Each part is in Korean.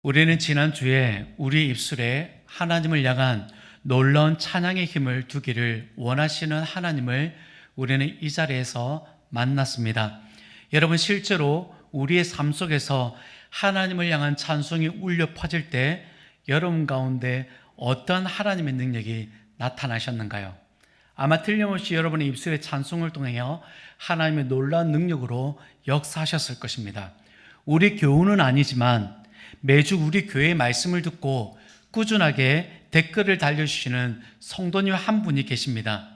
우리는 지난주에 우리 입술에 하나님을 향한 놀라운 찬양의 힘을 두기를 원하시는 하나님을 우리는 이 자리에서 만났습니다. 여러분, 실제로 우리의 삶 속에서 하나님을 향한 찬송이 울려 퍼질 때 여러분 가운데 어떤 하나님의 능력이 나타나셨는가요? 아마 틀림없이 여러분의 입술의 찬송을 통하여 하나님의 놀라운 능력으로 역사하셨을 것입니다. 우리 교우는 아니지만 매주 우리 교회의 말씀을 듣고 꾸준하게 댓글을 달려주시는 성도님 한 분이 계십니다.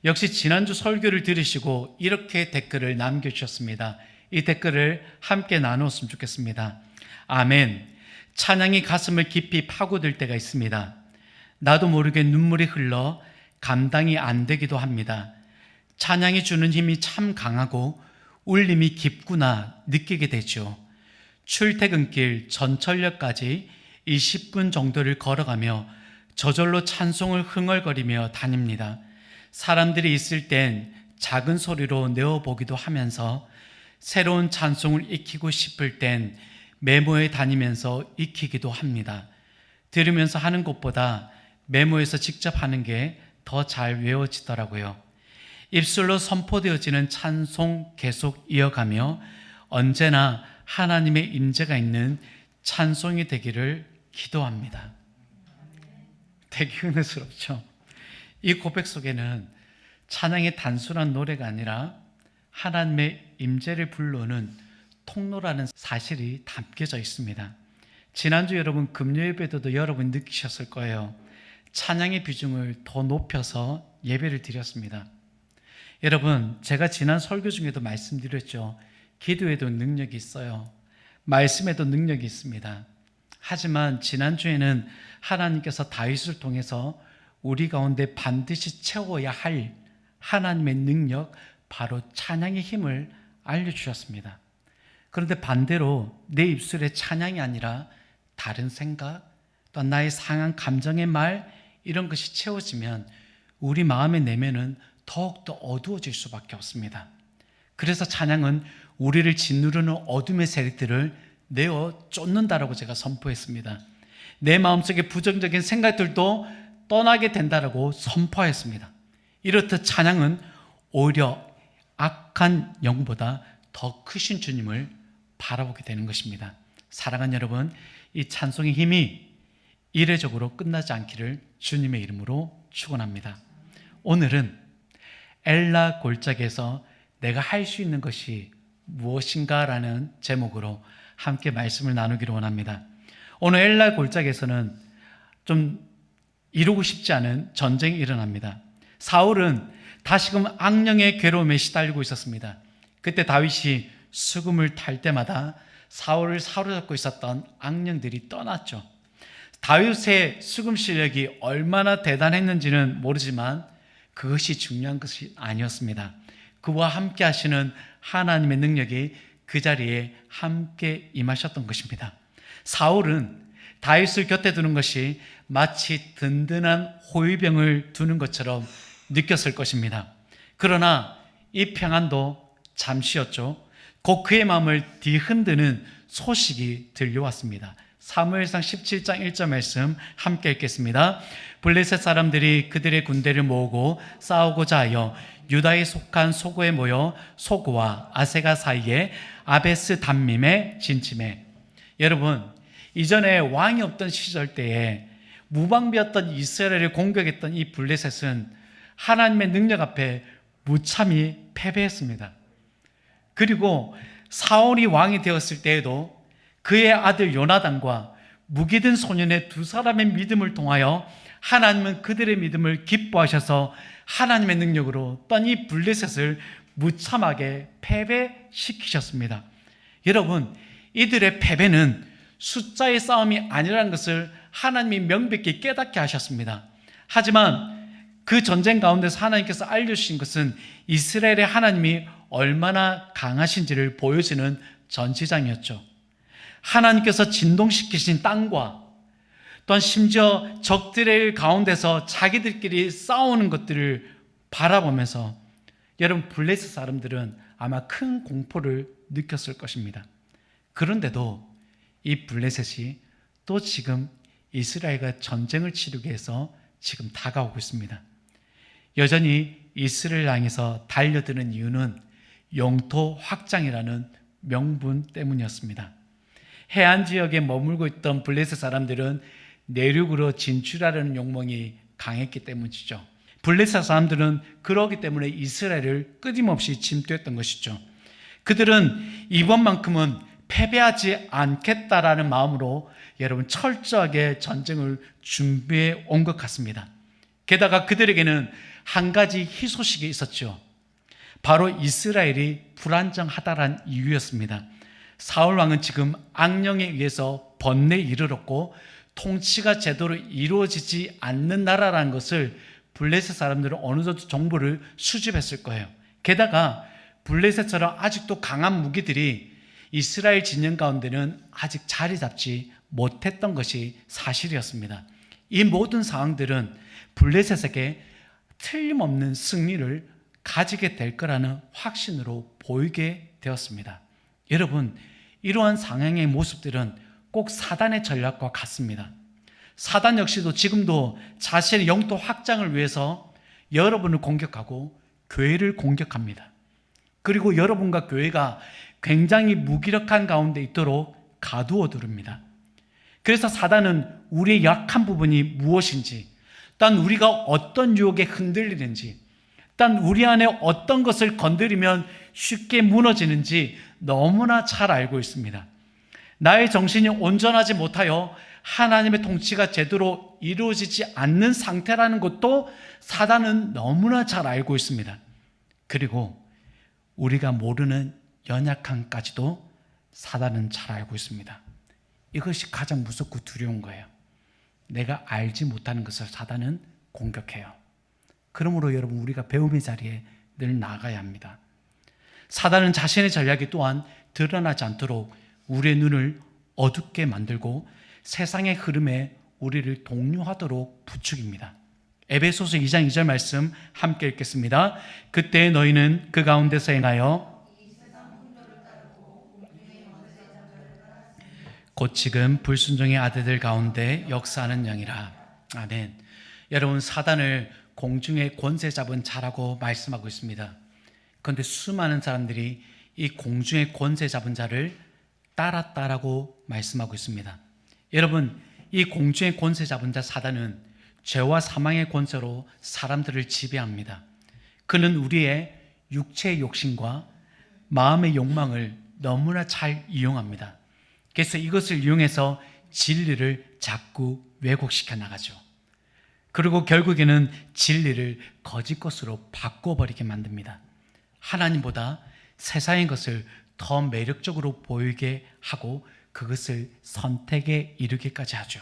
역시 지난주 설교를 들으시고 이렇게 댓글을 남겨주셨습니다. 이 댓글을 함께 나누었으면 좋겠습니다. 아멘. 찬양이 가슴을 깊이 파고들 때가 있습니다. 나도 모르게 눈물이 흘러 감당이 안 되기도 합니다. 찬양이 주는 힘이 참 강하고 울림이 깊구나 느끼게 되죠. 출퇴근길 전철역까지 20분 정도를 걸어가며 저절로 찬송을 흥얼거리며 다닙니다. 사람들이 있을 땐 작은 소리로 내어보기도 하면서 새로운 찬송을 익히고 싶을 땐 메모에 다니면서 익히기도 합니다. 들으면서 하는 것보다 메모에서 직접 하는 게 더 잘 외워지더라고요. 입술로 선포되어지는 찬송 계속 이어가며 언제나 하나님의 임재가 있는 찬송이 되기를 기도합니다. 되게 은혜스럽죠? 이 고백 속에는 찬양이 단순한 노래가 아니라 하나님의 임재를 불러오는 통로라는 사실이 담겨져 있습니다. 지난주 여러분 금요예배도 여러분 느끼셨을 거예요. 찬양의 비중을 더 높여서 예배를 드렸습니다. 여러분, 제가 지난 설교 중에도 말씀드렸죠. 기도에도 능력이 있어요. 말씀에도 능력이 있습니다. 하지만 지난주에는 하나님께서 다윗을 통해서 우리 가운데 반드시 채워야 할 하나님의 능력, 바로 찬양의 힘을 알려주셨습니다. 그런데 반대로 내 입술에 찬양이 아니라 다른 생각, 또 나의 상한 감정의 말, 이런 것이 채워지면 우리 마음의 내면은 더욱더 어두워질 수밖에 없습니다. 그래서 찬양은 우리를 짓누르는 어둠의 세력들을 내어 쫓는다라고 제가 선포했습니다. 내 마음속에 부정적인 생각들도 떠나게 된다라고 선포했습니다. 이렇듯 찬양은 오히려 악한 영보다 더 크신 주님을 바라보게 되는 것입니다. 사랑하는 여러분, 이 찬송의 힘이 이례적으로 끝나지 않기를 주님의 이름으로 축원합니다. 오늘은 엘라 골짜기에서 내가 할 수 있는 것이 무엇인가 라는 제목으로 함께 말씀을 나누기를 원합니다. 오늘 엘라 골짜기에서는 좀 이루고 싶지 않은 전쟁이 일어납니다. 사울은 다시금 악령의 괴로움에 시달리고 있었습니다. 그때 다윗이 수금을 탈 때마다 사울을 사로잡고 있었던 악령들이 떠났죠. 다윗의 수금 실력이 얼마나 대단했는지는 모르지만 그것이 중요한 것이 아니었습니다. 그와 함께 하시는 하나님의 능력이 그 자리에 함께 임하셨던 것입니다. 사울은 다윗을 곁에 두는 것이 마치 든든한 호위병을 두는 것처럼 느꼈을 것입니다. 그러나 이 평안도 잠시였죠. 곧 그의 마음을 뒤흔드는 소식이 들려왔습니다. 사무엘상 17장 1절 말씀 함께 읽겠습니다. 블레셋 사람들이 그들의 군대를 모으고 싸우고자 하여 유다에 속한 소고에 모여 소고와 아세가 사이에 아베스 담밈에 진침해. 여러분, 이전에 왕이 없던 시절 때에 무방비였던 이스라엘을 공격했던 이 블레셋은 하나님의 능력 앞에 무참히 패배했습니다. 그리고 사울이 왕이 되었을 때에도 그의 아들 요나단과 무기든 소년의 두 사람의 믿음을 통하여 하나님은 그들의 믿음을 기뻐하셔서 하나님의 능력으로 떤 이 블레셋을 무참하게 패배시키셨습니다. 여러분, 이들의 패배는 숫자의 싸움이 아니라는 것을 하나님이 명백히 깨닫게 하셨습니다. 하지만 그 전쟁 가운데서 하나님께서 알려주신 것은 이스라엘의 하나님이 얼마나 강하신지를 보여주는 전시장이었죠. 하나님께서 진동시키신 땅과 또한 심지어 적들의 가운데서 자기들끼리 싸우는 것들을 바라보면서 여러분, 블레셋 사람들은 아마 큰 공포를 느꼈을 것입니다. 그런데도 이 블레셋이 또 지금 이스라엘과 전쟁을 치르기 위해서 지금 다가오고 있습니다. 여전히 이스라엘 향해서 달려드는 이유는 영토 확장이라는 명분 때문이었습니다. 해안 지역에 머물고 있던 블레셋 사람들은 내륙으로 진출하려는 욕망이 강했기 때문이죠. 블레셋 사람들은 그러기 때문에 이스라엘을 끊임없이 침투했던 것이죠. 그들은 이번만큼은 패배하지 않겠다라는 마음으로 여러분 철저하게 전쟁을 준비해 온 것 같습니다. 게다가 그들에게는 한 가지 희소식이 있었죠. 바로 이스라엘이 불안정하다란 이유였습니다. 사울 왕은 지금 악령에 의해서 번뇌에 이르렀고 통치가 제대로 이루어지지 않는 나라라는 것을 블레셋 사람들은 어느 정도 정보를 수집했을 거예요. 게다가 블레셋처럼 아직도 강한 무기들이 이스라엘 진영 가운데는 아직 자리 잡지 못했던 것이 사실이었습니다. 이 모든 상황들은 블레셋에게 틀림없는 승리를 가지게 될 거라는 확신으로 보이게 되었습니다. 여러분, 이러한 상황의 모습들은 꼭 사단의 전략과 같습니다. 사단 역시도 지금도 자신의 영토 확장을 위해서 여러분을 공격하고 교회를 공격합니다. 그리고 여러분과 교회가 굉장히 무기력한 가운데 있도록 가두어 두릅니다. 그래서 사단은 우리의 약한 부분이 무엇인지, 단 우리가 어떤 유혹에 흔들리는지, 단 우리 안에 어떤 것을 건드리면 쉽게 무너지는지 너무나 잘 알고 있습니다. 나의 정신이 온전하지 못하여 하나님의 통치가 제대로 이루어지지 않는 상태라는 것도 사단은 너무나 잘 알고 있습니다. 그리고 우리가 모르는 연약함까지도 사단은 잘 알고 있습니다. 이것이 가장 무섭고 두려운 거예요. 내가 알지 못하는 것을 사단은 공격해요. 그러므로 여러분, 우리가 배움의 자리에 늘 나가야 합니다. 사단은 자신의 전략이 또한 드러나지 않도록 우리의 눈을 어둡게 만들고 세상의 흐름에 우리를 동요하도록 부추깁니다. 에베소서 2장 2절 말씀 함께 읽겠습니다. 그때 너희는 그 가운데서 행하여 곧 지금 불순종의 아들들 가운데 역사하는 영이라. 아멘. 여러분, 사단을 공중의 권세 잡은 자라고 말씀하고 있습니다. 그런데 수많은 사람들이 이 공중의 권세 잡은 자를 따랐다라고 말씀하고 있습니다. 여러분, 이 공중의 권세 잡은 자 사단은 죄와 사망의 권세로 사람들을 지배합니다. 그는 우리의 육체의 욕심과 마음의 욕망을 너무나 잘 이용합니다. 그래서 이것을 이용해서 진리를 자꾸 왜곡시켜 나가죠. 그리고 결국에는 진리를 거짓 것으로 바꿔버리게 만듭니다. 하나님보다 세상의 것을 더 매력적으로 보이게 하고 그것을 선택에 이르게까지 하죠.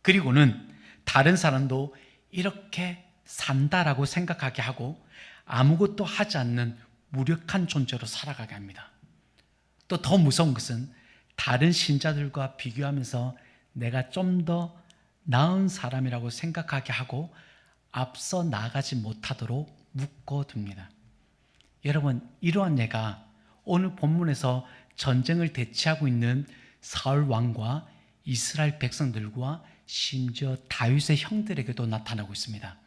그리고는 다른 사람도 이렇게 산다라고 생각하게 하고 아무것도 하지 않는 무력한 존재로 살아가게 합니다. 또 더 무서운 것은 다른 신자들과 비교하면서 내가 좀 더 나은 사람이라고 생각하게 하고 앞서 나가지 못하도록 묶어둡니다. 여러분, 이러한 예가 오늘 본문에서 전쟁을 대치하고 있는 사울 왕과 이스라엘 백성들과 심지어 다윗의 형들에게도 나타나고 있습니다.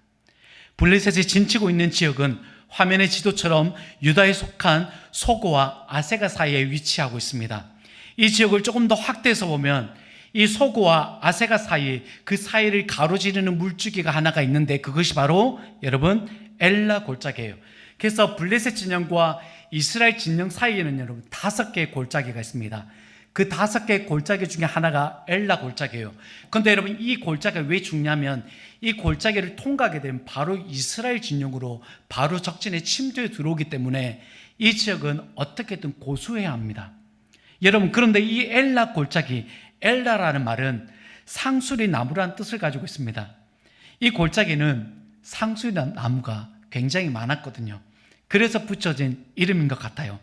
블레셋이 진치고 있는 지역은 화면의 지도처럼 유다에 속한 소고와 아세가 사이에 위치하고 있습니다. 이 지역을 조금 더 확대해서 보면 이 소고와 아세가 사이, 그 사이를 가로지르는 물줄기가 하나가 있는데 그것이 바로 여러분 엘라 골짜기예요. 그래서 블레셋 진영과 이스라엘 진영 사이에는 여러분 5개의 골짜기가 있습니다. 그 5개의 골짜기 중에 하나가 엘라 골짜기예요. 그런데 여러분, 이 골짜기가 왜 중요하면 이 골짜기를 통과하게 되면 바로 이스라엘 진영으로 바로 적진에 침투해 들어오기 때문에 이 지역은 어떻게든 고수해야 합니다. 여러분, 그런데 이 엘라 골짜기, 엘라라는 말은 상수리 나무라는 뜻을 가지고 있습니다. 이 골짜기는 상수리 나무가 굉장히 많았거든요. 그래서 붙여진 이름인 것 같아요.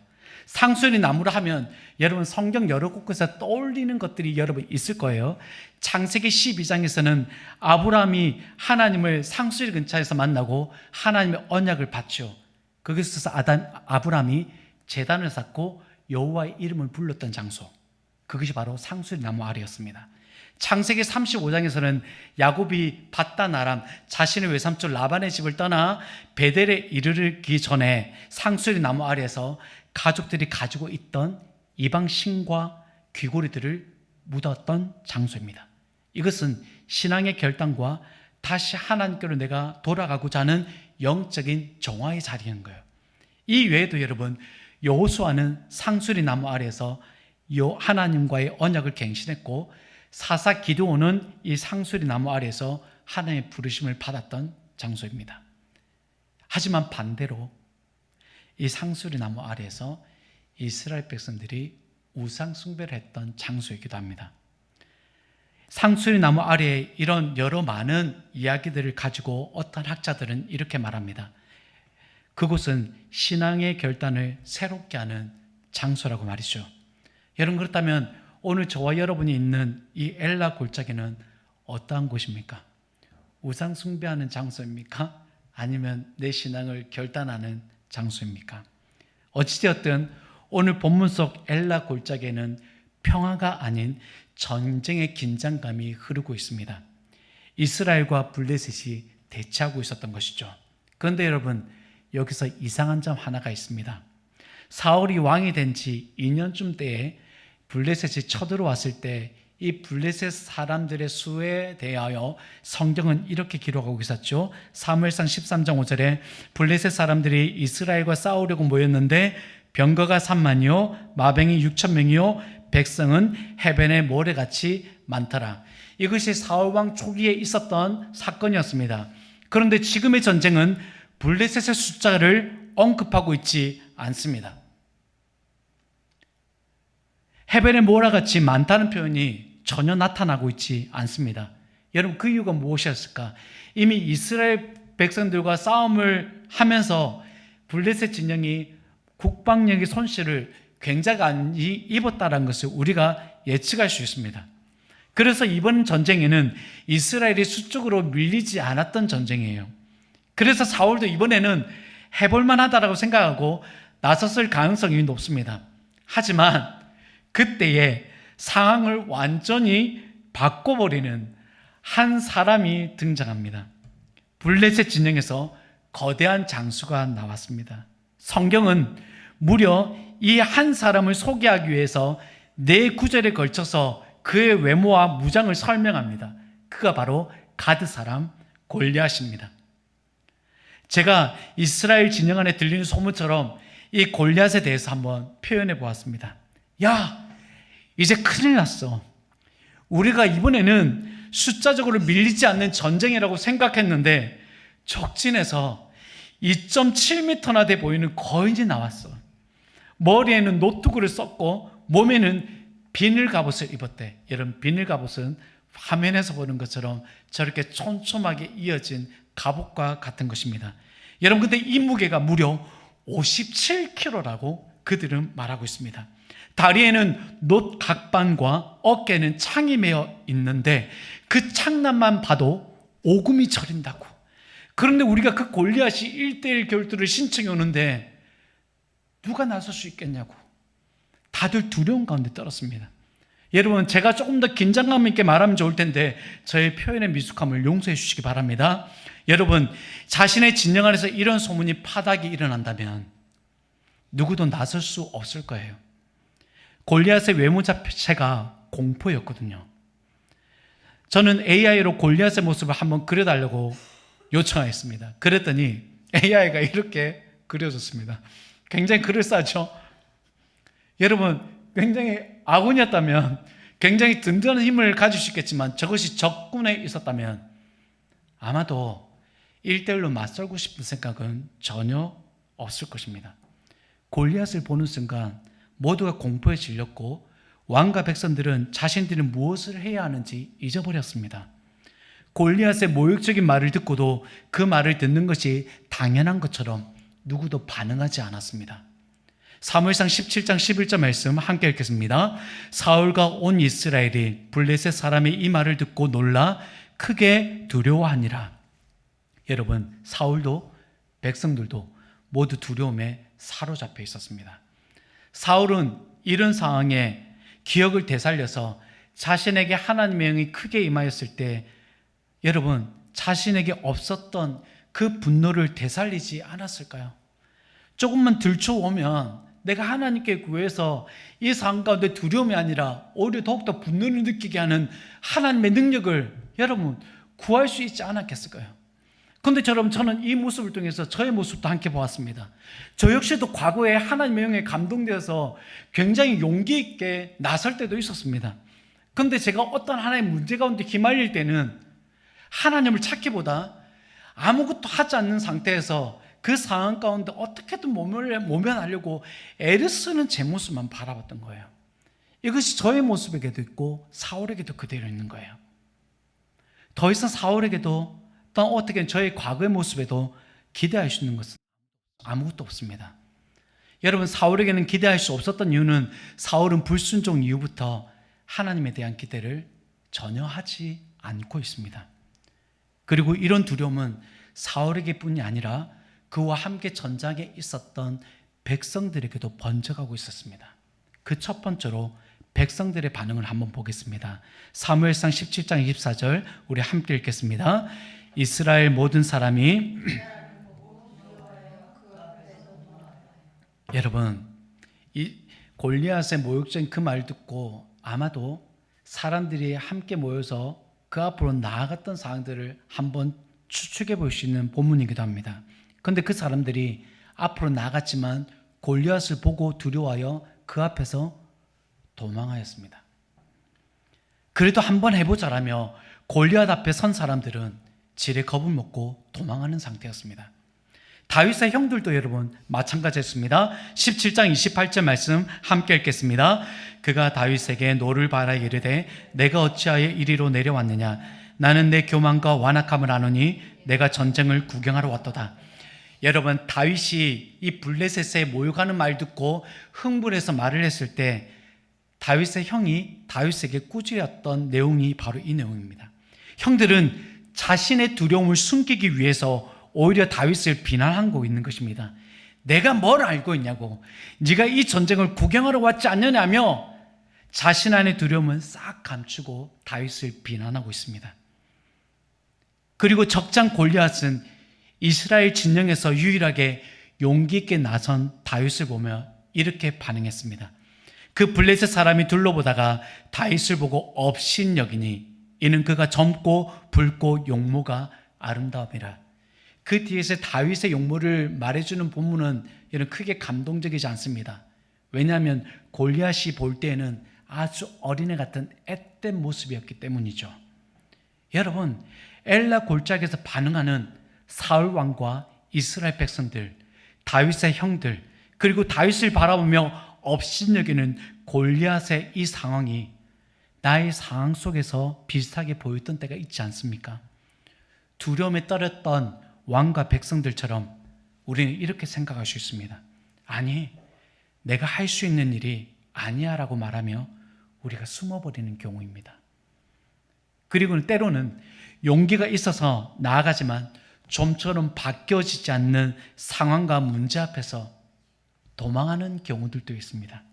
상수리 나무를 하면 여러분 성경 여러 곳에서 떠올리는 것들이 여러분 있을 거예요. 창세기 12장에서는 아브라함이 하나님을 상수리 근처에서 만나고 하나님의 언약을 받죠. 거기서 아브라함이 제단을 쌓고 여호와의 이름을 불렀던 장소, 그것이 바로 상수리 나무 아래였습니다. 창세기 35장에서는 야곱이 밧단 아람 자신의 외삼촌 라반의 집을 떠나 베델에 이르기 전에 상수리 나무 아래에서 가족들이 가지고 있던 이방 신과 귀고리들을 묻었던 장소입니다. 이것은 신앙의 결단과 다시 하나님께로 내가 돌아가고자 하는 영적인 정화의 자리인 거예요. 이 외에도 여러분, 여호수아는 상수리 나무 아래에서 하나님과의 언약을 갱신했고, 사사 기드온은 이 상수리 나무 아래에서 하나님의 부르심을 받았던 장소입니다. 하지만 반대로 이 상수리 나무 아래에서 이스라엘 백성들이 우상 숭배를 했던 장소이기도 합니다. 상수리 나무 아래에 이런 여러 많은 이야기들을 가지고 어떤 학자들은 이렇게 말합니다. 그곳은 신앙의 결단을 새롭게 하는 장소라고 말이죠. 여러분, 그렇다면 오늘 저와 여러분이 있는 이 엘라 골짜기는 어떠한 곳입니까? 우상 숭배하는 장소입니까? 아니면 내 신앙을 결단하는 장소입니까? 어찌되었든 오늘 본문 속 엘라 골짜기에는 평화가 아닌 전쟁의 긴장감이 흐르고 있습니다. 이스라엘과 블레셋이 대치하고 있었던 것이죠. 그런데 여러분, 여기서 이상한 점 하나가 있습니다. 사울이 왕이 된 지 2년쯤 때에 블레셋이 쳐들어왔을 때 이 블레셋 사람들의 수에 대하여 성경은 이렇게 기록하고 있었죠. 사무엘상 13장 5절에 블레셋 사람들이 이스라엘과 싸우려고 모였는데 병거가 3만이요 마병이 6,000명이요 백성은 해변의 모래같이 많더라. 이것이 사울왕 초기에 있었던 사건이었습니다. 그런데 지금의 전쟁은 블레셋의 숫자를 언급하고 있지 않습니다. 해변의 모래같이 많다는 표현이 전혀 나타나고 있지 않습니다. 여러분, 그 이유가 무엇이었을까? 이미 이스라엘 백성들과 싸움을 하면서 블레셋 진영이 국방력의 손실을 굉장히 많이 입었다는 것을 우리가 예측할 수 있습니다. 그래서 이번 전쟁에는 이스라엘이 수적으로 밀리지 않았던 전쟁이에요. 그래서 사울도 이번에는 해볼만 하다라고 생각하고 나섰을 가능성이 높습니다. 하지만 그때에 상황을 완전히 바꿔버리는 한 사람이 등장합니다. 블레셋 진영에서 거대한 장수가 나왔습니다. 성경은 무려 이 한 사람을 소개하기 위해서 4구절에 걸쳐서 그의 외모와 무장을 설명합니다. 그가 바로 가드 사람 골리앗입니다. 제가 이스라엘 진영 안에 들리는 소문처럼 이 골리앗에 대해서 한번 표현해 보았습니다. 야, 이제 큰일 났어. 우리가 이번에는 숫자적으로 밀리지 않는 전쟁이라고 생각했는데 적진에서 2.7m나 돼 보이는 거인이 나왔어. 머리에는 노트구를 썼고 몸에는 비늘 갑옷을 입었대. 여러분, 비늘 갑옷은 화면에서 보는 것처럼 저렇게 촘촘하게 이어진 갑옷과 같은 것입니다. 여러분, 근데 이 무게가 무려 57kg라고 그들은 말하고 있습니다. 다리에는 놋 각반과 어깨에는 창이 매어 있는데 그 창난만 봐도 오금이 저린다고. 그런데 우리가 그 골리앗이 1대1 결투를 신청해 오는데 누가 나설 수 있겠냐고 다들 두려운 가운데 떨었습니다. 여러분, 제가 조금 더 긴장감 있게 말하면 좋을 텐데 저의 표현의 미숙함을 용서해 주시기 바랍니다. 여러분, 자신의 진영 안에서 이런 소문이 파닥이 일어난다면 누구도 나설 수 없을 거예요. 골리앗의 외모 자체가 공포였거든요. 저는 AI로 골리앗의 모습을 한번 그려달라고 요청했습니다. 그랬더니 AI가 이렇게 그려졌습니다. 굉장히 그럴싸하죠? 여러분, 굉장히 아군이었다면 굉장히 든든한 힘을 가질 수 있겠지만 저것이 적군에 있었다면 아마도 1대1로 맞설고 싶은 생각은 전혀 없을 것입니다. 골리앗을 보는 순간 모두가 공포에 질렸고 왕과 백성들은 자신들이 무엇을 해야 하는지 잊어버렸습니다. 골리앗의 모욕적인 말을 듣고도 그 말을 듣는 것이 당연한 것처럼 누구도 반응하지 않았습니다. 사무엘상 17장 11절 말씀 함께 읽겠습니다. 사울과 온 이스라엘이 블레셋 사람의 이 말을 듣고 놀라 크게 두려워하니라. 여러분, 사울도 백성들도 모두 두려움에 사로잡혀 있었습니다. 사울은 이런 상황에 기억을 되살려서 자신에게 하나님의 영이 크게 임하였을 때 여러분 자신에게 없었던 그 분노를 되살리지 않았을까요? 조금만 들춰오면 내가 하나님께 구해서 이 상황 가운데 두려움이 아니라 오히려 더욱더 분노를 느끼게 하는 하나님의 능력을 여러분 구할 수 있지 않았겠을까요? 그런데 여러분 저는 이 모습을 통해서 저의 모습도 함께 보았습니다. 저 역시도 과거에 하나님의 영에 감동되어서 굉장히 용기 있게 나설 때도 있었습니다. 그런데 제가 어떤 하나의 문제 가운데 휘말릴 때는 하나님을 찾기보다 아무것도 하지 않는 상태에서 그 상황 가운데 어떻게든 모면하려고 애를 쓰는 제 모습만 바라봤던 거예요. 이것이 저의 모습에게도 있고 사울에게도 그대로 있는 거예요. 더 이상 사울에게도 또한 어떻게 저의 과거의 모습에도 기대할 수 있는 것은 아무것도 없습니다. 여러분 사울에게는 기대할 수 없었던 이유는 사울은 불순종 이후부터 하나님에 대한 기대를 전혀 하지 않고 있습니다. 그리고 이런 두려움은 사울에게 뿐이 아니라 그와 함께 전장에 있었던 백성들에게도 번져가고 있었습니다. 그 첫 번째로 백성들의 반응을 한번 보겠습니다. 사무엘상 17장 24절 우리 함께 읽겠습니다. 이스라엘 모든 사람이 여러분 이 골리앗의 모욕적인 그 말 듣고 아마도 사람들이 함께 모여서 그 앞으로 나아갔던 상황들을 한번 추측해 볼 수 있는 본문이기도 합니다. 그런데 그 사람들이 앞으로 나갔지만 골리앗을 보고 두려워하여 그 앞에서 도망하였습니다. 그래도 한번 해보자라며 골리앗 앞에 선 사람들은 지레 겁을 먹고 도망하는 상태였습니다. 다윗의 형들도 여러분 마찬가지였습니다. 17장 28절 말씀 함께 읽겠습니다. 그가 다윗에게 노를 바라 이르되 내가 어찌하여 이리로 내려왔느냐 나는 내 교만과 완악함을 아노니 내가 전쟁을 구경하러 왔도다. 여러분 다윗이 이 블레셋에 모욕하는 말 듣고 흥분해서 말을 했을 때 다윗의 형이 다윗에게 꾸짖었던 내용이 바로 이 내용입니다. 형들은 자신의 두려움을 숨기기 위해서 오히려 다윗을 비난하고 있는 것입니다. 내가 뭘 알고 있냐고, 네가 이 전쟁을 구경하러 왔지 않느냐며 자신 안의 두려움은 싹 감추고 다윗을 비난하고 있습니다. 그리고 적장 골리앗은 이스라엘 진영에서 유일하게 용기 있게 나선 다윗을 보며 이렇게 반응했습니다. 그 블레셋 사람이 둘러보다가 다윗을 보고 업신여기니 이는 그가 젊고 붉고 용모가 아름다움이라. 그 뒤에서 다윗의 용모를 말해주는 본문은 이런 크게 감동적이지 않습니다. 왜냐하면 골리앗이 볼 때에는 아주 어린애 같은 앳된 모습이었기 때문이죠. 여러분 엘라 골짜기에서 반응하는 사울 왕과 이스라엘 백성들, 다윗의 형들, 그리고 다윗을 바라보며 업신여기는 골리앗의 이 상황이 나의 상황 속에서 비슷하게 보였던 때가 있지 않습니까? 두려움에 떨었던 왕과 백성들처럼 우리는 이렇게 생각할 수 있습니다. 아니, 내가 할 수 있는 일이 아니야 라고 말하며 우리가 숨어버리는 경우입니다. 그리고 때로는 용기가 있어서 나아가지만 좀처럼 바뀌어지지 않는 상황과 문제 앞에서 도망하는 경우들도 있습니다.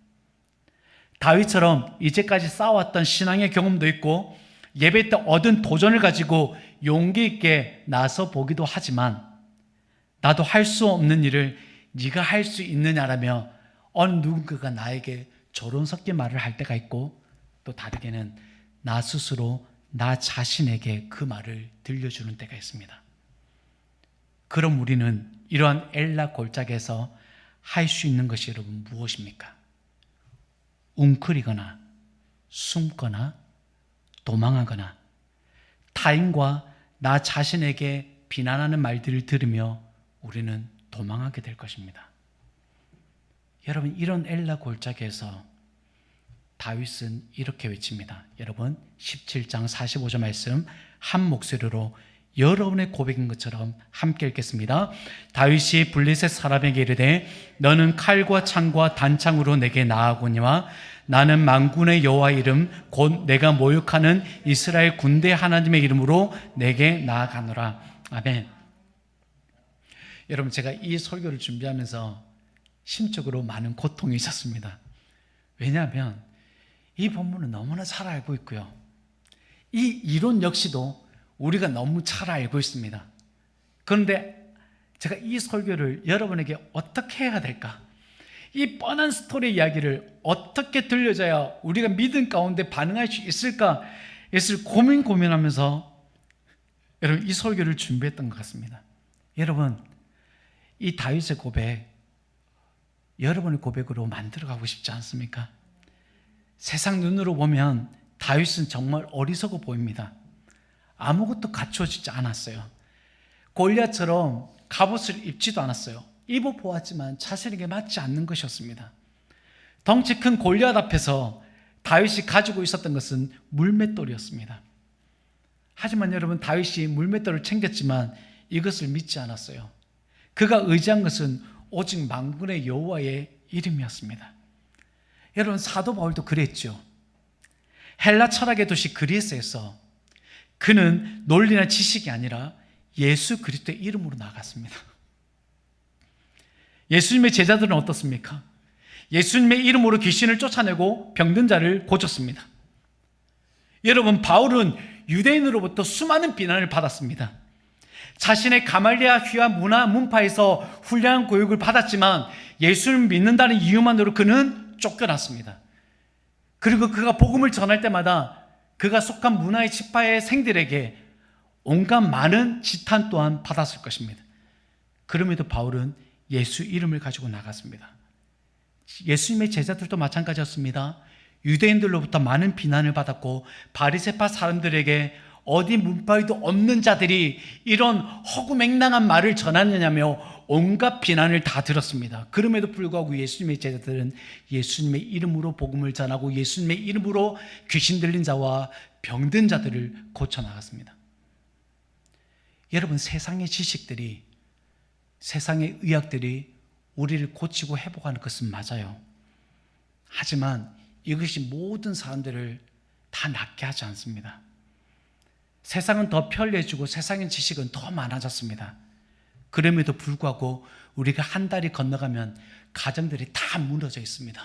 다윗처럼 이제까지 쌓아왔던 신앙의 경험도 있고 예배 때 얻은 도전을 가지고 용기 있게 나서 보기도 하지만 나도 할 수 없는 일을 네가 할 수 있느냐라며 어느 누군가가 나에게 조론 섞인 말을 할 때가 있고 또 다르게는 나 스스로 나 자신에게 그 말을 들려주는 때가 있습니다. 그럼 우리는 이러한 엘라 골짜기에서 할 수 있는 것이 여러분 무엇입니까? 웅크리거나 숨거나 도망하거나 타인과 나 자신에게 비난하는 말들을 들으며 우리는 도망하게 될 것입니다. 여러분 이런 엘라 골짜기에서 다윗은 이렇게 외칩니다. 여러분 17장 45절 말씀 한 목소리로 여러분의 고백인 것처럼 함께 읽겠습니다. 다윗이 블레셋 사람에게 이르되 너는 칼과 창과 단창으로 내게 나아오니와 나는 만군의 여호와의 이름 곧 내가 모욕하는 이스라엘 군대 하나님의 이름으로 내게 나아가노라. 아멘. 여러분 제가 이 설교를 준비하면서 심적으로 많은 고통이 있었습니다. 왜냐하면 이 본문은 너무나 잘 알고 있고요. 이 이론 역시도 우리가 너무 잘 알고 있습니다. 그런데 제가 이 설교를 여러분에게 어떻게 해야 될까? 이 뻔한 스토리 이야기를 어떻게 들려줘야 우리가 믿음 가운데 반응할 수 있을까? 이것을 고민하면서 여러분 이 설교를 준비했던 것 같습니다. 여러분, 이 다윗의 고백, 여러분의 고백으로 만들어가고 싶지 않습니까? 세상 눈으로 보면 다윗은 정말 어리석어 보입니다. 아무것도 갖추어지지 않았어요. 골리앗처럼 갑옷을 입지도 않았어요. 입어보았지만 자신에게 맞지 않는 것이었습니다. 덩치 큰 골리앗 앞에서 다윗이 가지고 있었던 것은 물맷돌이었습니다. 하지만 여러분, 다윗이 물맷돌을 챙겼지만 이것을 믿지 않았어요. 그가 의지한 것은 오직 만군의 여호와의 이름이었습니다. 여러분, 사도 바울도 그랬죠. 헬라 철학의 도시 그리스에서 그는 논리나 지식이 아니라 예수 그리스도의 이름으로 나갔습니다. 예수님의 제자들은 어떻습니까? 예수님의 이름으로 귀신을 쫓아내고 병든 자를 고쳤습니다. 여러분, 바울은 유대인으로부터 수많은 비난을 받았습니다. 자신의 가말리아 휘하 문화 문파에서 훌륭한 교육을 받았지만 예수를 믿는다는 이유만으로 그는 쫓겨났습니다. 그리고 그가 복음을 전할 때마다 그가 속한 문화의 지파의 생들에게 온갖 많은 지탄 또한 받았을 것입니다. 그럼에도 바울은 예수 이름을 가지고 나갔습니다. 예수님의 제자들도 마찬가지였습니다. 유대인들로부터 많은 비난을 받았고 바리새파 사람들에게 어디 문파에도 없는 자들이 이런 허구맹랑한 말을 전하느냐며 온갖 비난을 다 들었습니다. 그럼에도 불구하고 예수님의 제자들은 예수님의 이름으로 복음을 전하고 예수님의 이름으로 귀신 들린 자와 병든 자들을 고쳐나갔습니다. 여러분, 세상의 지식들이, 세상의 의학들이 우리를 고치고 회복하는 것은 맞아요. 하지만 이것이 모든 사람들을 다 낫게 하지 않습니다. 세상은 더 편리해지고 세상의 지식은 더 많아졌습니다. 그럼에도 불구하고 우리가 한 달이 건너가면 가정들이 다 무너져 있습니다.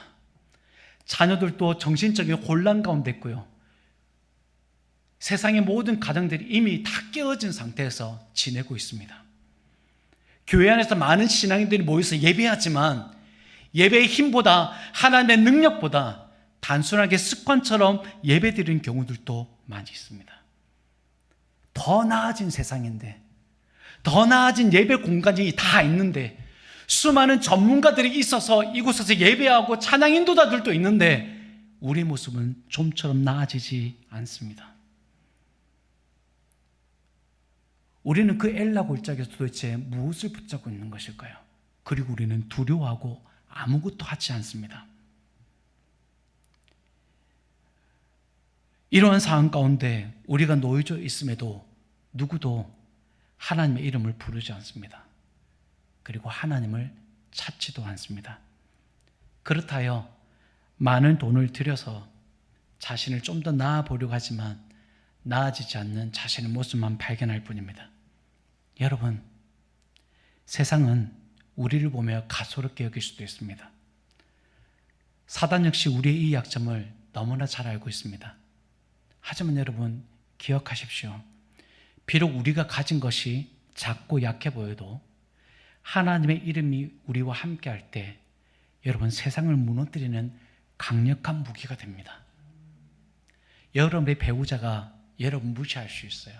자녀들도 정신적인 혼란 가운데 있고요. 세상의 모든 가정들이 이미 다 깨어진 상태에서 지내고 있습니다. 교회 안에서 많은 신앙인들이 모여서 예배하지만 예배의 힘보다, 하나님의 능력보다 단순하게 습관처럼 예배드리는 경우들도 많이 있습니다. 더 나아진 세상인데, 더 나아진 예배 공간이 다 있는데, 수많은 전문가들이 있어서 이곳에서 예배하고 찬양 인도자들도 있는데 우리 모습은 좀처럼 나아지지 않습니다. 우리는 그 엘라 골짜기에서 도대체 무엇을 붙잡고 있는 것일까요? 그리고 우리는 두려워하고 아무것도 하지 않습니다. 이러한 상황 가운데 우리가 놓여져 있음에도 누구도 하나님의 이름을 부르지 않습니다. 그리고 하나님을 찾지도 않습니다. 그렇다여 많은 돈을 들여서 자신을 좀 더 나아 보려고 하지만 나아지지 않는 자신의 모습만 발견할 뿐입니다. 여러분, 세상은 우리를 보며 가소롭게 여길 수도 있습니다. 사단 역시 우리의 이 약점을 너무나 잘 알고 있습니다. 하지만 여러분, 기억하십시오. 비록 우리가 가진 것이 작고 약해 보여도 하나님의 이름이 우리와 함께 할 때 여러분, 세상을 무너뜨리는 강력한 무기가 됩니다. 여러분의 배우자가 여러분 무시할 수 있어요.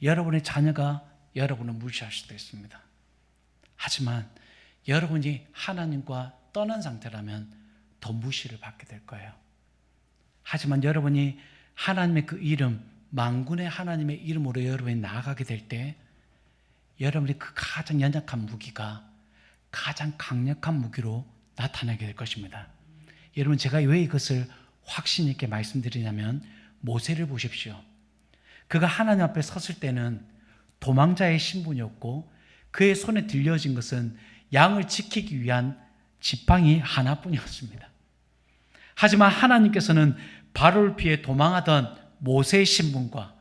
여러분의 자녀가 여러분을 무시할 수도 있습니다. 하지만 여러분이 하나님과 떠난 상태라면 더 무시를 받게 될 거예요. 하지만 여러분이 하나님의 그 이름, 만군의 하나님의 이름으로 여러분이 나아가게 될 때 여러분의 그 가장 연약한 무기가 가장 강력한 무기로 나타나게 될 것입니다. 여러분, 제가 왜 이것을 확신 있게 말씀드리냐면 모세를 보십시오. 그가 하나님 앞에 섰을 때는 도망자의 신분이었고 그의 손에 들려진 것은 양을 지키기 위한 지팡이 하나뿐이었습니다. 하지만 하나님께서는 바로를 피해 도망하던 모세의 신분과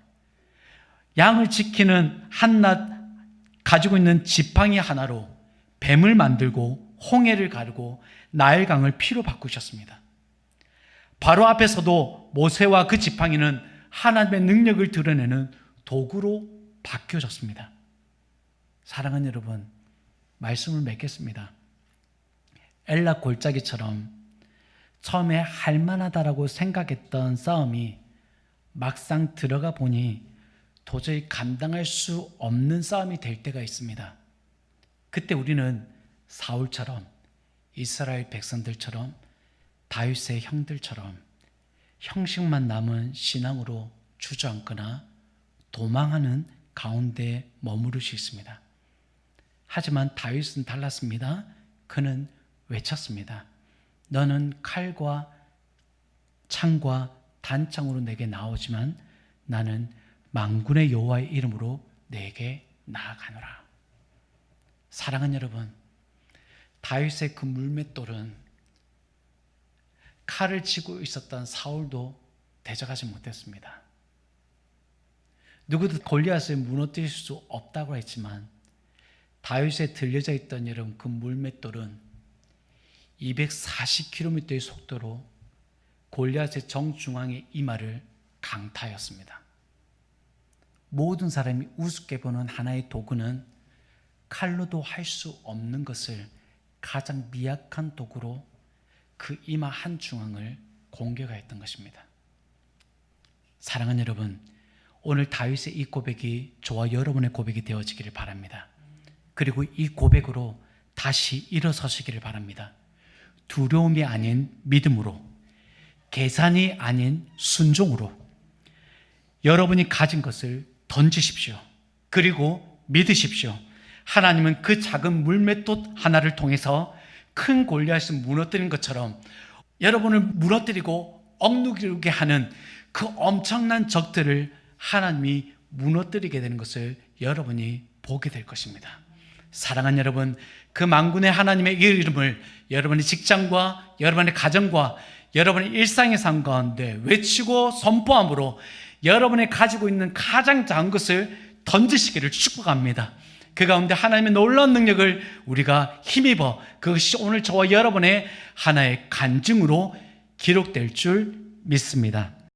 양을 지키는 한낱 가지고 있는 지팡이 하나로 뱀을 만들고 홍해를 가르고 나일강을 피로 바꾸셨습니다. 바로 앞에서도 모세와 그 지팡이는 하나님의 능력을 드러내는 도구로 바뀌어졌습니다. 사랑하는 여러분, 말씀을 맺겠습니다. 엘라 골짜기처럼 처음에 할만하다라고 생각했던 싸움이 막상 들어가 보니 도저히 감당할 수 없는 싸움이 될 때가 있습니다. 그때 우리는 사울처럼, 이스라엘 백성들처럼, 다윗의 형들처럼 형식만 남은 신앙으로 주저앉거나 도망하는 가운데 머무를 수 있습니다. 하지만 다윗은 달랐습니다. 그는 외쳤습니다. 너는 칼과 창과 단창으로 내게 나오지만 나는 만군의 여호와의 이름으로 내게 나아가노라. 사랑하는 여러분, 다윗의 그 물맷돌은 칼을 쥐고 있었던 사울도 대적하지 못했습니다. 누구도 골리앗을 무너뜨릴 수 없다고 했지만 다윗에 들려져 있던 여러분, 그 물맷돌은 240km의 속도로 골리앗의 정중앙의 이마를 강타하였습니다. 모든 사람이 우습게 보는 하나의 도구는 칼로도 할 수 없는 것을 가장 미약한 도구로 그 이마 한중앙을 공격하였던 것입니다. 사랑하는 여러분, 오늘 다윗의 이 고백이 저와 여러분의 고백이 되어지기를 바랍니다. 그리고 이 고백으로 다시 일어서시기를 바랍니다. 두려움이 아닌 믿음으로, 계산이 아닌 순종으로 여러분이 가진 것을 던지십시오. 그리고 믿으십시오. 하나님은 그 작은 물맷돌 하나를 통해서 큰 골리앗을 무너뜨린 것처럼 여러분을 무너뜨리고 억누르게 하는 그 엄청난 적들을 하나님이 무너뜨리게 되는 것을 여러분이 보게 될 것입니다. 사랑하는 여러분, 그 만군의 하나님의 이름을 여러분의 직장과 여러분의 가정과 여러분의 일상의 삶 가운데 외치고 선포함으로 여러분이 가지고 있는 가장 작은 것을 던지시기를 축복합니다. 그 가운데 하나님의 놀라운 능력을 우리가 힘입어 그것이 오늘 저와 여러분의 하나의 간증으로 기록될 줄 믿습니다.